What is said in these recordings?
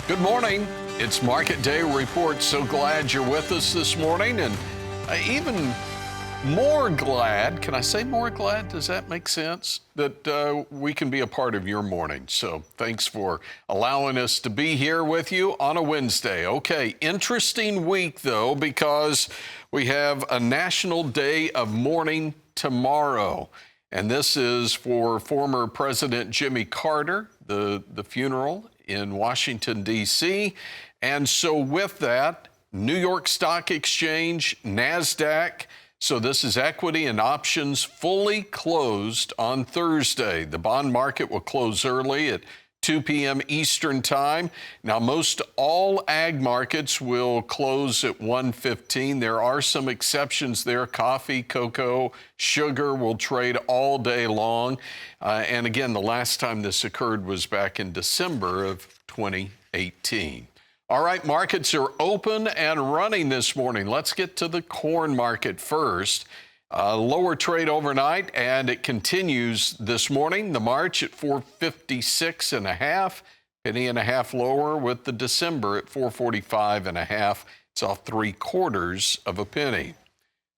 Good morning. It's Market Day Report. So glad you're with us this morning, and even more glad, can I say more glad? Does that make sense? That we can be a part of your morning. So thanks for allowing us to be here with you on a Wednesday. Okay, interesting week though, because we have a National Day of Mourning tomorrow. And this is for former President Jimmy Carter, the funeral in Washington, D.C. And so with that, New York Stock Exchange, NASDAQ, so this is equity and options fully closed on Thursday. The bond market will close early at 2 p.m. Eastern Time. Now, most all ag markets will close at 1:15. There are some exceptions there. Coffee, cocoa, sugar will trade all day long. And again, the last time this occurred was back in December of 2018. All right, markets are open and running this morning. Let's get to the corn market first. Lower trade overnight, and it continues this morning. The March at 456.5, penny and a half lower, with the December at 445.5. It's off 3/4 of a penny.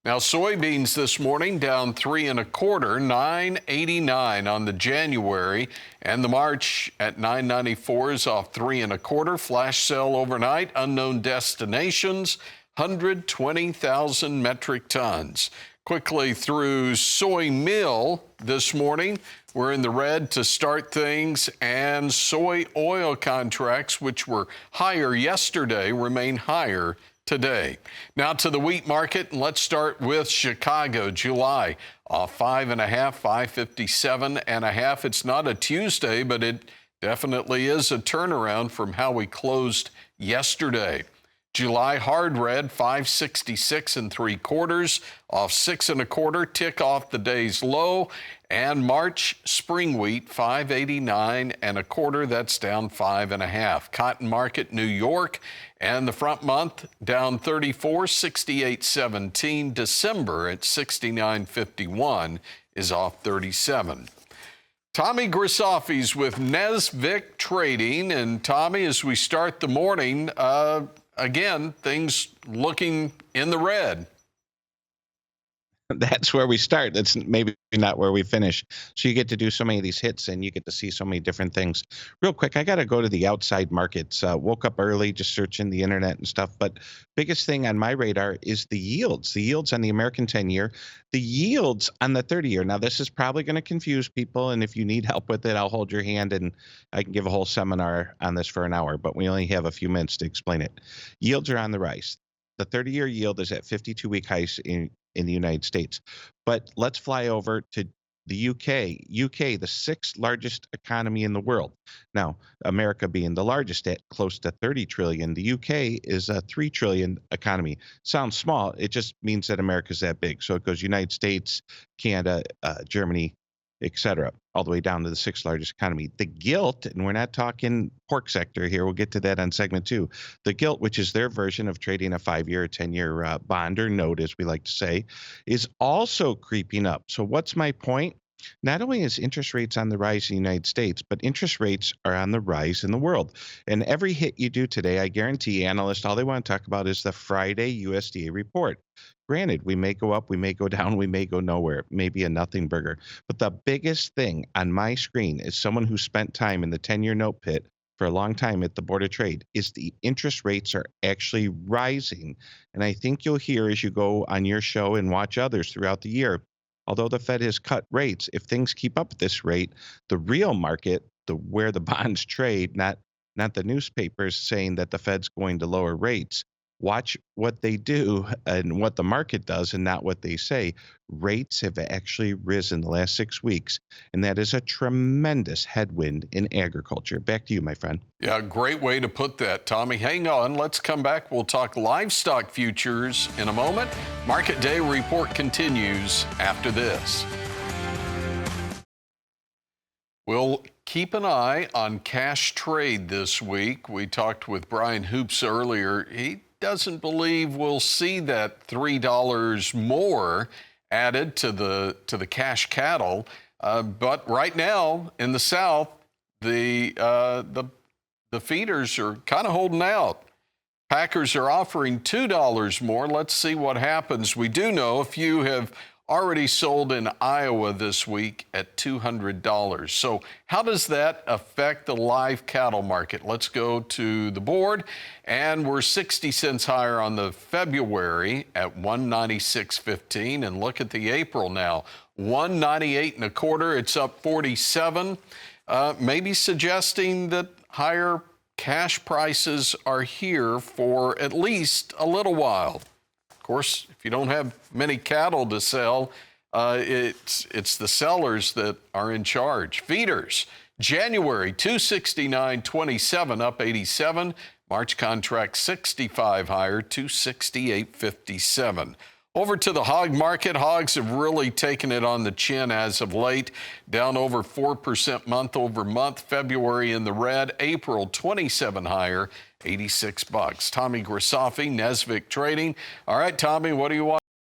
Now, soybeans this morning down 3 1/4, 9.89 on the January, and the March at 9.94 is off 3 1/4. Flash sale overnight, unknown destinations, 120,000 metric tons. Quickly through soy meal this morning, we're in the red to start things, and soy oil contracts, which were higher yesterday, remain higher today. Now to the wheat market, and let's start with Chicago. July off 5 1/2, 557.5. It's not a Tuesday, but it definitely is a turnaround from how we closed yesterday. July hard red, 566 3/4, off 6 1/4, tick off the day's low. And March spring wheat, 589 1/4, that's down 5 1/2. Cotton market, New York, and the front month down 34, 68.17. December at 69.51 is off 37. Tommy Grisafi's with Nesvick Trading. And Tommy, as we start the morning, again, things looking in the red. That's where we start. That's maybe not where we finish. So you get to do so many of these hits, and you get to see so many different things. Real quick, I got to go to the outside markets. Woke up early, just searching the internet and stuff. But biggest thing on my radar is the yields. The yields on the American 10-year. The yields on the 30-year. Now, this is probably going to confuse people, and if you need help with it, I'll hold your hand, and I can give a whole seminar on this for an hour. But we only have a few minutes to explain it. Yields are on the rise. The 30-year yield is at 52-week highs in the United States. But let's fly over to the UK. UK, the sixth largest economy in the world. Now, America being the largest at close to 30 trillion, the UK is a 3 trillion economy. Sounds small. It just means that America's that big. So it goes United States, Canada, Germany, etc., all the way down to the sixth largest economy. The gilt, and we're not talking pork sector here, we'll get to that on segment 2. The gilt, which is their version of trading a 5-year or 10-year bond or note, as we like to say, is also creeping up. So what's my point? Not only is interest rates on the rise in the United States, but interest rates are on the rise in the world. And every hit you do today, I guarantee analysts, all they want to talk about is the Friday USDA report. Granted, we may go up, we may go down, we may go nowhere, maybe a nothing burger. But the biggest thing on my screen is someone who spent time in the 10-year note pit for a long time at the Board of Trade, is the interest rates are actually rising. And I think you'll hear as you go on your show and watch others throughout the year, although the Fed has cut rates, if things keep up at this rate, the real market, where the bonds trade, not the newspapers saying that the Fed's going to lower rates, watch what they do and what the market does and not what they say. Rates have actually risen the last 6 weeks, and that is a tremendous headwind in agriculture. Back to you, my friend. Yeah, great way to put that, Tommy. Hang on, let's come back. We'll talk livestock futures in a moment. Market Day Report continues after this. We'll keep an eye on cash trade this week. We talked with Brian Hoops earlier. He doesn't believe we'll see that $3 more added to the cash cattle. But right now in the South, the the feeders are kind of holding out. Packers are offering $2 more. Let's see what happens. We do know a few have already sold in Iowa this week at $200. So how does that affect the live cattle market? Let's go to the board, and we're 60 cents higher on the February at 196.15, and look at the April now, 198 and a quarter. It's up 47, maybe suggesting that higher cash prices are here for at least a little while. Of course, if you don't have many cattle to sell, it's the sellers that are in charge. Feeders, January 269.27, up 87. March contract 65 higher, 268.57. Over to the hog market. Hogs have really taken it on the chin as of late, down over 4% month over month. February in the red, April 27 higher, $86. Tommy Grisafi, Nesvick Trading. All right, Tommy, what do you want?